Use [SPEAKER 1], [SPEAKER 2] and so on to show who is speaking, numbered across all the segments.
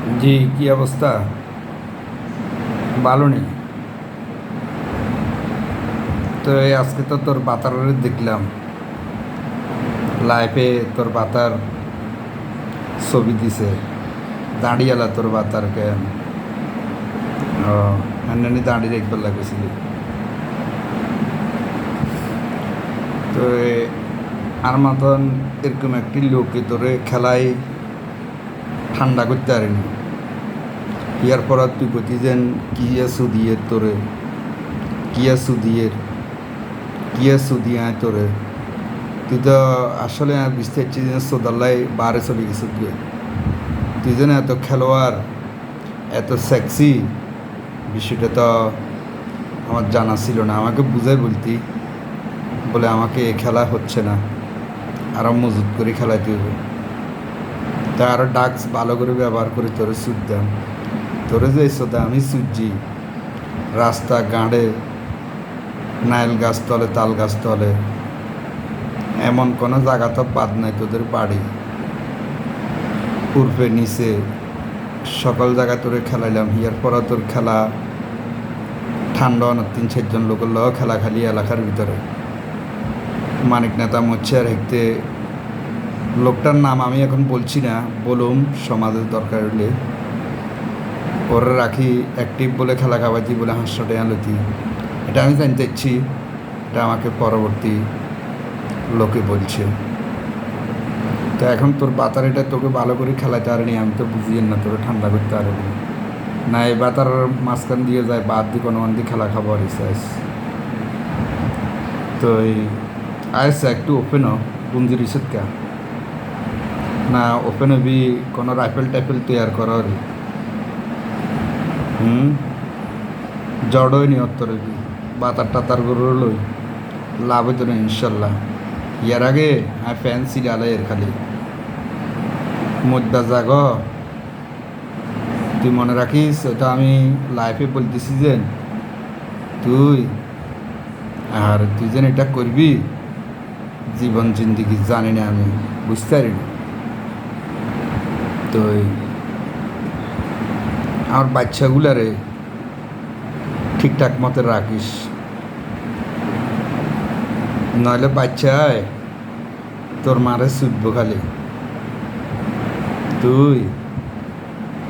[SPEAKER 1] জি, কি অবস্থা? ভালো নেই। তো এই আজকে তো তোর বাতারের দেখলাম লাইফে, তোর বাতার ছবি দিছে। দাঁড়িয়ালা তোর বাতারকে ও হান্নানি দাঁড়িয়ে দেখবার লাগেছিল। তো আর মতন এরকম একটি লোকে তোরে খেলায় ঠান্ডা করতে পারেনি। ইয়ার পর আর তুই কতি যেন কিয়া সুদিয়ের তোরে, কিয়া সুদিয়ের, কিয়া সুদিয়ায় তোরে। তুই তো আসলে আর বুঝতে পারছিস যে সোদাল্লাই বারে চলে গেছে। তুই যেন এত খেলোয়াড়, এত সেক্সি, বিষয়টা তো আমার জানা ছিল না। আমাকে বুঝাই বলতি, বলে আমাকে এ খেলা হচ্ছে না, আরও মজুত করে খেলাইতে হবে। তাই আরও ডাক্স ভালো করে ব্যবহার করে তোরে সুদ দাম। তোরে যে সোদা আমি সুজি রাস্তা গাঁড়ে, নাইল গাছ তলে, তাল গাছ তলে, এমন কোনো জায়গা তো বাদ নাই তোদের বাড়ি উর্ফে নিচে, সকল জায়গায় তোরে খেলাইলাম। হিয়ার পর তোর খেলা ঠান্ডা না, 3-4 জন লোকের লও খেলা খালি এলাকার ভিতরে। মানিক নেতা মরছে আর হেঁকতে, লোকটার নাম আমি এখন বলছি না, বলুম সমাজের দরকার হলে। ওরে রাখি অ্যাক্টিভ বলে খেলা খাওয়াইতি, বলে 500 টাকা লতি। এটা আমি জানতে ইচ্ছি, এটা আমাকে পরবর্তী লোকে বলছে। তো এখন তোর বাতারিটা তোকে ভালো করে খেলাইতে পারেনি, আমি তো বুঝিয়ে না তোকে ঠান্ডা করতে পারিনি না। এই বাতার মাঝখান দিয়ে যায়, বাদ দিয়ে কোনো দিয়ে খেলা খাবার রিসাইস। তো এই আইসা একটু ওপেনও গুঞ্জি রিসেট কা না, ওপেন হবি কোনো রাইফেল টাইফেল তৈয়ার করার। জড়ই নি অত্তর হবি বাতার টাতার গরু লই লাভ হইতো না ইনশাল্লাহ। ইয়ার আগে আমি ফ্যান সিরিয়ালে এর খালি মুদ্দা জাগ। তুই মনে রাখিস, ওটা আমি লাইফে বলতেছি যে তুই তুই যেন এটা করবি জীবন জিন্দিগি জানি না, আমি বুঝতে পারি না। তো আমার বাচ্চাগুলারে ঠিকঠাক মতো রাখিস, নইলে বাচ্চায় তোর মারে ছুটবো খালি। তুই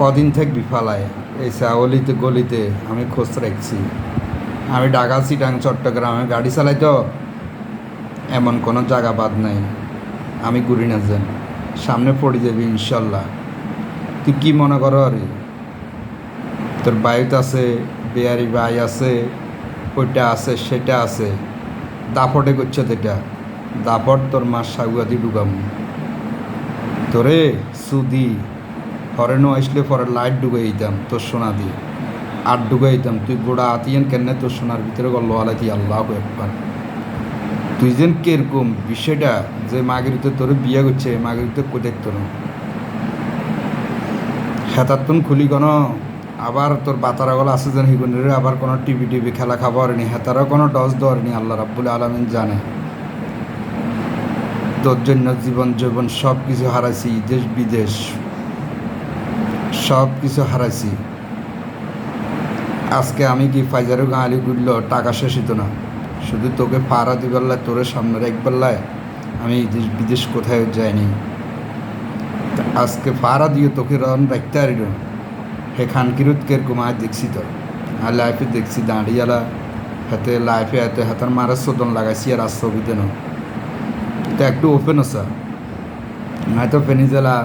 [SPEAKER 1] কদিন থাকবি ফালায় এই অলিতে গলিতে? আমি খোঁজ রাখছি। আমি ঢাকা, চিটাং, চট্টগ্রামে গাড়ি চালাই, তো এমন কোনো জায়গা বাদ নাই আমি ঘুরি না যেন। সামনে পড়ে যাবি ইনশাল্লাহ। তুই কি মনে করো আরে তোর বায়ুত আছে, বেয়ারি বাই আছে, ওইটা আছে সেটা আছে, দাপটে করছে যেটা দাপট তোর মার সাগুয়াদি ঢুকাম তোরে সুদি হরেনও আসলে পরে লাইট ঢুকে দিতাম তোর সোনা দিয়ে, আর ঢুকে দিতাম। তুই গোড়া আতিয়ান কেন তোর সোনার ভিতরে গল্ল আলাইতি আল্লাহ একবার। তুই যেন কিরকম বিষয়টা, যে মাগরিতে তোর বিয়ে করছে মাগরিতে কোথায় তোর হেতাত্তন খুলি কোনো, আবার তোর বাতারাগল আছে যেন হিগুনের আবার কোনো টিভি খেলা খাবার নি, হেতারও কোনো ডস দেওয়ার নি। আল্লাহ রাব্বুল আলামিন জানে। তোর জন্য জীবন যৌবন সব কিছু হারাইছি, দেশ বিদেশ সব কিছু হারাইছি। আজকে আমি কি ফাইজারও গাঁলি গুলল টাকা শেষ হতো না, শুধু তোকে পাড়া দিবাল্লায় তোরে সামনে রাখবাল্লায় আমি দেশ বিদেশ কোথায় যাইনি। আজকে পাড়া দিয়ে তোকে রন রাখতে পারিল। হে খানকিরুত কিরকম আজ দেখছি, তো আর লাইফে দেখছি দাঁড়িয়ালা হাতে লাইফে হাতে হাতার মারা শোধন লাগাইছি আর ছবিতে না। তো একটু ওপেন আছে, নয়তো ফেনিজেলা,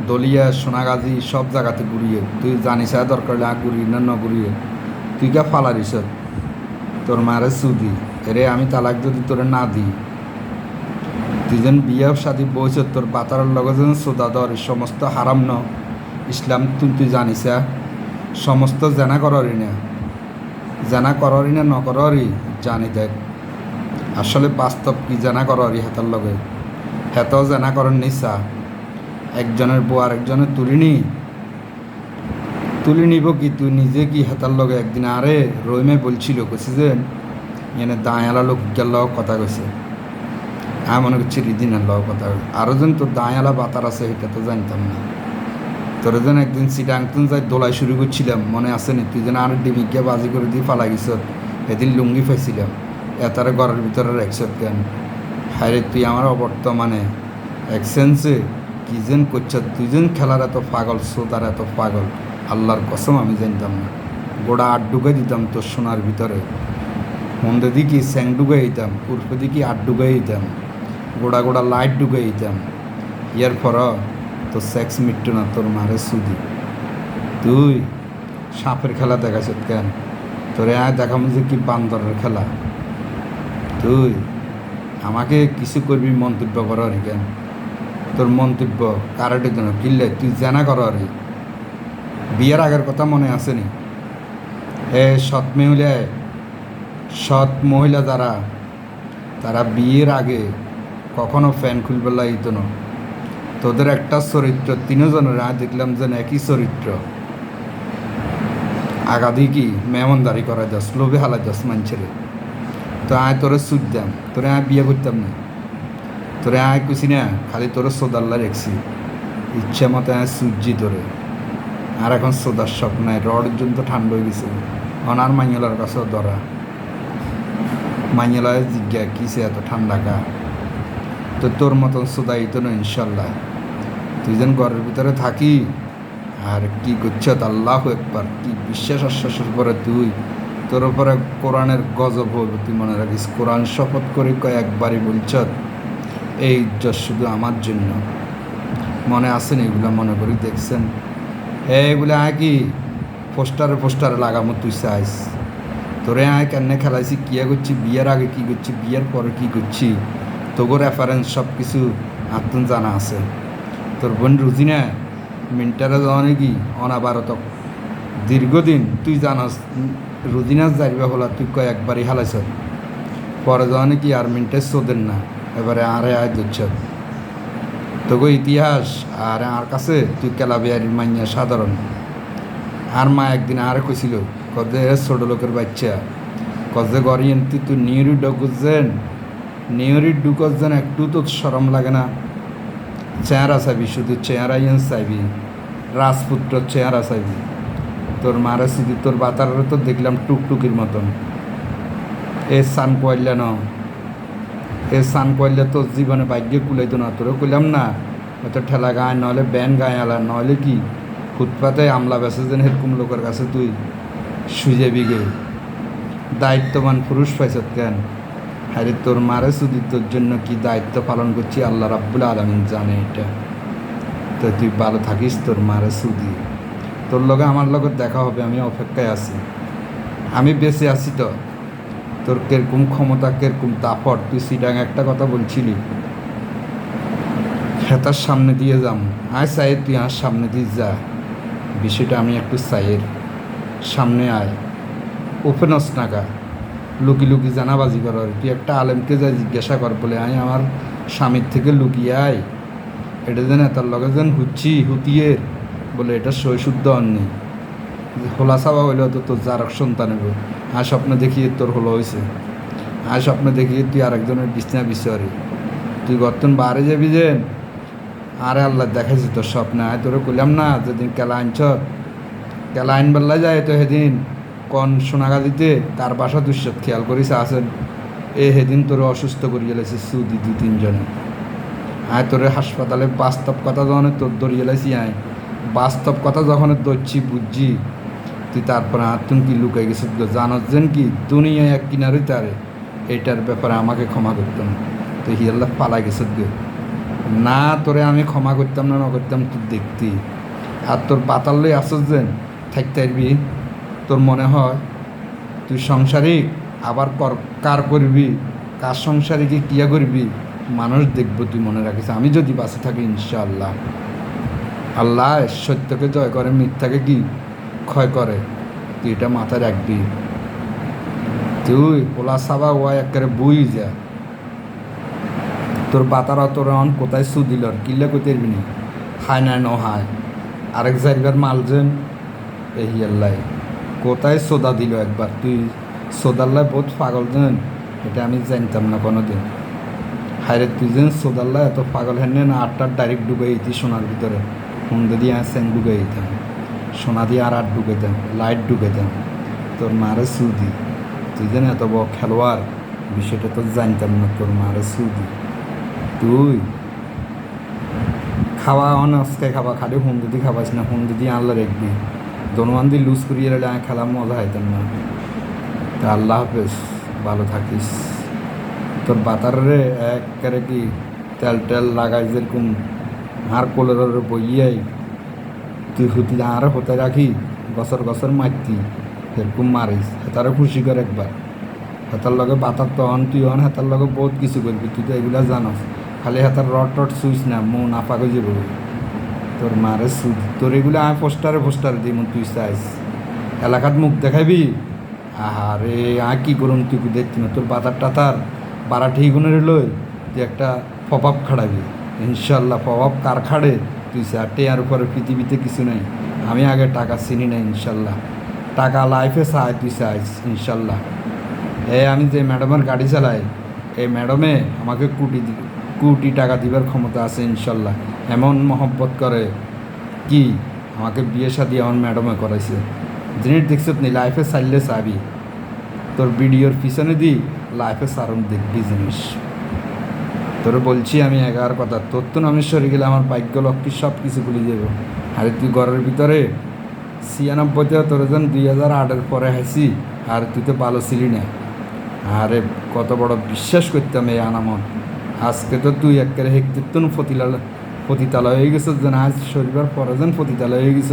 [SPEAKER 1] দলিয়া, সোনাগাজী সব জায়গাতে ঘুরিয়ে তুই জানিস দরকার হলে ঘুরিয়ে না ঘুরিয়ে তুই কে ফালারিস তোর মারে সুদি। এরে আমি তালাক যদি তোরে না দিই, তুই যেন বিয়ে শাদি বইছ তোর বাতারের লগে যেন সোদা দর সমস্ত হারাম ন ইসলাম তুই জানিস সমস্ত জেনা কররি না, জেনা কররি না নকরি জানি দেখ আসলে বাস্তব কি জেনা কররি হাতার লগে। হেতাও জেনা করেন নিসা একজনের বউ আরেকজনের তুলি নিব কি? তুই নিজে কি হাতার লগে একদিন আরে রইমে বলছিল কছি যে এনে দাঁয়ালা লোক কথা কইছে। আমি মনে করছি রিদিনের লগ কথা, আরও যেন তোর দাঁয়ালা বাতার আছে এটা তো জানতাম না। তোরা যেন একদিন চিটাংতুন যাই দোলাই শুরু করছিলাম, মনে আছে নি? তুই যেন আর ডিমিকে বাজি করে দিয়ে ফালাই গেছ, এদিন লুঙ্গি পাইছিলাম, এতারে ঘরের ভিতরে রাখছ কেন? হায়রে তুই আমার অবর্তমানে এক সেন্সে কি যেন করছ, তুই যেন খেলার এত পাগল, শ্রোতার এত পাগল, আল্লাহর কসম আমি জানতাম না। গোড়া আট ডুবে দিতাম তোর সোনার ভিতরে, মন্দে দিকে স্যাং ডুবে দিতাম, উর্ফে দিকে আট ডুবে দিতাম, গোড়া গোড়া লাইট ডুবে দিতাম। ইয়ার পর তোর সেক্স মিটতো না, তোর মারে সুদি। তুই সাপের খেলা দেখাছ কেন? তোরে আয় দেখাম যে কি বান্দরের খেলা। তুই আমাকে কিছু করবি মন্তব্য কর আর কেন? তোর মন্তব্য কারাটের জন্য কিনলে তুই জানা কর আর বিয়ের আগের কথা মনে আসেনি? সৎ মহিলা যারা, তারা বিয়ের আগে কখনো ফ্যান খুলবে লাগিত না। তোদের একটা চরিত্র, তিনজনের আয় দেখলাম যেন একই চরিত্র। আগাদি কি মেমনদারি করা যাস, লোভে হালা যাস মানুষের। তো আয় তোরে সুদ দাম, তোরে আয় বিয়ে করতাম না, তোরে আয় কুছি না, খালি তোরে সোদাল্লা রেখছি, ইচ্ছা মতো আয় সুজি তোরে। আর এখন সোদার সব নাই, রডের জন্য তো ঠান্ডা হয়ে গেছে। অনার মাইলার কাছেও ধরা, মাইলায় জিজ্ঞা কিসে এত ঠান্ডা কা? তো তোর মতন সোদাই তো না ইনশাল্লাহ। তুই যেন ঘরের ভিতরে থাকি আর কি করছ আল্লাহ একবার, কি বিশ্বাস আশ্বাসের পরে তুই, তোর উপরে কোরআনের গজব হইব, তুই মনে রাখিস। কোরআন শপথ করে কয়েকবারই বলছ এই ইজ্জত শুধু আমার জন্য। মনে আসেন এগুলা? মনে করি দেখছেন এইগুলো আয় কি পোস্টারে লাগামো তুই চাইস? তোরে আয় কেন খেলাইছি, কিয়া করছি, বিয়ের আগে কী করছি, বিয়ের পরে কী করছি, তোগো রেফারেন্স সব কিছু আত্মন জানা আছে। তোর বোন রুজিনা মিন্টারে যাওয়া নাকি অনাবারত দীর্ঘদিন তুই জানাস, রুজিনাস যাইবা হলা তুই কয়েকবারই হালাইছ, পরে যাওয়া নাকি আর মিন্টে চোদের না, এবারে আরে আয় দিচ্ছ। তোগো ইতিহাস আর আর কাছে তুই কেলাবিয়ারির মাইয়া সাধারণ। আর মা একদিন আর কইছিল, কদে ছোট লোকের বাচ্চা, কদে গড়িয়েন তুই নিউরি ঢুকছেন, নিউরি ঢুকছেন, একটু তো সরম লাগে না? চেহারা চাইবি, শুধু চেহারাই চাইবি, রাজপুত্র চেহারা চাইবি। তোর মারা শুধু তোর বাতার তো দেখলাম টুকটুকির মতন। এ সান পয়লা ন, এ সান পয়লা তোর জীবনে ভাগ্যে কুলাইতো না। তোরও কইলাম না হয়তো ঠেলা গায়ে, নইলে ব্যান গায়ে আলা, নইলে কি ফুটপাতে আমলা বেসে যেন এরকম লোকের কাছে তুই সুজাবি গে। দায়িত্ববান পুরুষ পাইছ কেন? হ্যাঁ তোর মারে শুধু তোর জন্য কি দায়িত্ব পালন করছি আল্লাহ রাব্বুল আলামিন জানে এটা। তো তুই ভালো থাকিস, তোর মারে সুদি, তোর লগে আমার লগে দেখা হবে, আমি অপেক্ষায় আছি, আমি বেঁচে আছি। তো তোর কিরকম ক্ষমতা, কিরকম তাপড়, তুই সিটাং একটা কথা বলছিলি, হেতার সামনে দিয়ে যাম। আয় সাইয়ের তুই আর সামনে দিয়ে যা, বিষয়টা আমি একটু সাইয়ের সামনে আয়, ওপেনস নাগা, লুকি লুকি জানাবাজি কর। তুই একটা আলেমকে যা জিজ্ঞাসা কর বলে আয় আমার স্বামীর থেকে লুকিয়ে আয়, এটা যেন তার লগে যেন হুতিয়ের বলে এটা সৈশুদ্ধ অন্যি হোলা সাবা হইলে তো তোর যারক সন্তান হবে। আর স্বপ্ন দেখিয়ে তোর হলো হয়েছে, আর স্বপ্ন দেখিয়ে তুই আরেকজনের বিছনা বিছারি, তুই গর্তন বাহারে যাবি যে। আরে আল্লাহ দেখাইছি তোর স্বপ্নে, আয় তোরে কইলাম না যেদিন কেলা আনছ, কেলা আইন বেল্লা যায় তো সেদিন কন সোনাগা দিতে তার বাসা দুঃসত খেয়াল করিস আসেন, সেদিন তোরে অসুস্থ করিয়ে গেছে সুদি 2-3 জনে। আয় তোরে হাসপাতালে বাস্তব কথা যখন তোর দরিয়ে লাইছি, আয় বাস্তব কথা যখন ধরছি বুঝছি, তুই তারপরে তুই কি লুকাই গেছিস জানস যেন কি দুনিয়ায় এক কিনারই তারে এইটার ব্যাপারে আমাকে ক্ষমা করতাম, তুই হিয়াল্লা পালা গেছিস গে না? তোরে আমি ক্ষমা করতাম না করতাম তুই দেখতি। আর তোর পাতাল্লই আসস যেন থাকতে পারবি, তোর মনে হয় তুই সংসারিক আবার কার করবি, কার সংসারিকে কিয়া করবি মানুষ দেখবো, তুই মনে রাখিস। আমি যদি বাঁচে থাকি ইনশাআল্লাহ, আল্লাহ সত্যকে জয় করে, মিথ্যাকে কি ক্ষয় করে, তুই এটা মাথায় রাখবি। তুই ওলা সাবা ওয়া একেবারে বুই যা, তোর বাতারা তোর অন কোথায় সু দিল কিল্লে কোথায় নি হায় না ন হায় আরেক জায়গার মাল যেন এই আল্লাহ কোথায় সোদা দিল একবার। তুই সোদাল্লাহ বহুত পাগল যেন, এটা আমি জানতাম না কোনো দিন। হায় রে তুই যেন সোদাল্লাহ এত পাগল হেন না, 8টা ডাইরেক্ট ডুবে দিতি সোনার ভিতরে। হুন্ডে দিয়ে স্যাং ঢুকে দিতাম, সোনা দিয়ে আর ঢুকেতাম, লাইট ঢুকেতাম, তোর মারে সুদি। তুই যেন এত বড় খেলোয়াড় বিষয়টা তো জানতাম না, তোর মারে সুদি। তুই খাওয়া অনাজকে খাবা, খালি হুন্ডে দিয়ে খাবাস না, হুন্ডে দিয়ে আল্লাহ রাখবি। দোনোয়ান দিয়ে লুজ করিয়ে এলে আমি খেলার মজা হইতাম না। তা আল্লাহ হাফেজ, ভালো থাকিস। তোর বাতারে একবারে কি তেল টেল লাগাই যেরকম আর কোলের বইয়াই তুই হুতি আর হতে রাখি গছর গছর মারতি এরকম মারিস, হেতারও খুশি কর একবার। হেতার লগে বাতার তো অন তুই অন, হেতার লগে বহুত কিছু করবি, তুই তো এগুলা জানস। খালি হেতার রড টড সুইস না, মো নাফাক হয়ে যাবো তোর মারে সুদ। তোর এগুলো আমি পোস্টারে দিই, তুই চাইস এলাকাত মুখ দেখাবি। আরে কি করুন তুই দেখছি না, তোর বাতার টাতার বারা ঠিকুনের লই তুই একটা ফপ খাড়াবি। ইনশাল্লাহ ফপ কার খাড়ে তুই চারটে আর উপরে পৃথিবীতে কিছু নাই। আমি আগে টাকা চিনি না, ইনশাল্লাহ টাকা লাইফে চাই, তুই চাইস ইনশাল্লাহ। আমি যে ম্যাডামের গাড়ি চালাই, এই ম্যাডামে আমাকে কোটি টাকা দিবার ক্ষমতা আছে ইনশাল্লাহ। এমন মহব্বত করে কি আমাকে বিয়ে শাদি আমার ম্যাডামে করাইছে। জিনিস দেখছত নি লাইফে চাইলে চাবি, তোর ভিডিওর পিছনে দি লাইফে সারণ দেখবি জিনিস। তোর বলছি আমি এগার কথা, তোর তো নামেশ্বরী গেলে আমার ভাগ্য লক্ষ্মী সব কিছু ভুলে যাব। আরে তুই ঘরের ভিতরে 96তে তোর যেন 2008-এর পরে হাসি, আর তুই তো ভালো ছিলি না। আরে কত বড় বিশ্বাস করতাম এই আনামত। আজকে তো তুই একেবারে হেক্তিত্বন পতিতালয় হয়ে গেছ, যেন আজ শরীর পরে যেন পতিতালয় হয়ে গেছ।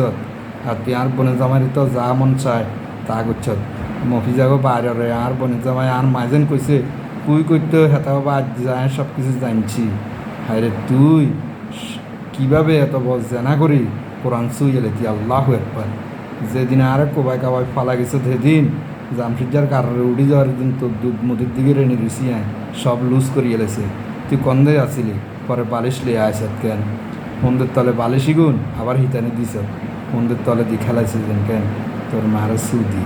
[SPEAKER 1] আর তুই আর বনে জামাই তো যা মন চায় তা করছ। মফি যাবো বাইরে আর বনে জামাই আর মাইজেন কইছে তুই করতে হেতা বাবা আজ যায় সব কিছু জানছি। হায়রে তুই কীভাবে এত বস জানা করি কোরআন সুই এলে তুই আল্লাহ একবার। যেদিন আর কোবাই কাবাই ফালা গেছে সেদিন জামশিদার কারণে উড়ি যাওয়ার দিন তোর দুধ মুদির দিকে রেনে দিছি, সব লুজ করি এলেছে। তুই কন্দে আসিলি, পরে বালিশ লিয়ে আসত কেন? ফোনদের তলে বালিশই গুণ আবার হিতানি দিস, ফোনদের তলে দিয়ে খেলাইছিস কেন? তোর মারা সুদি।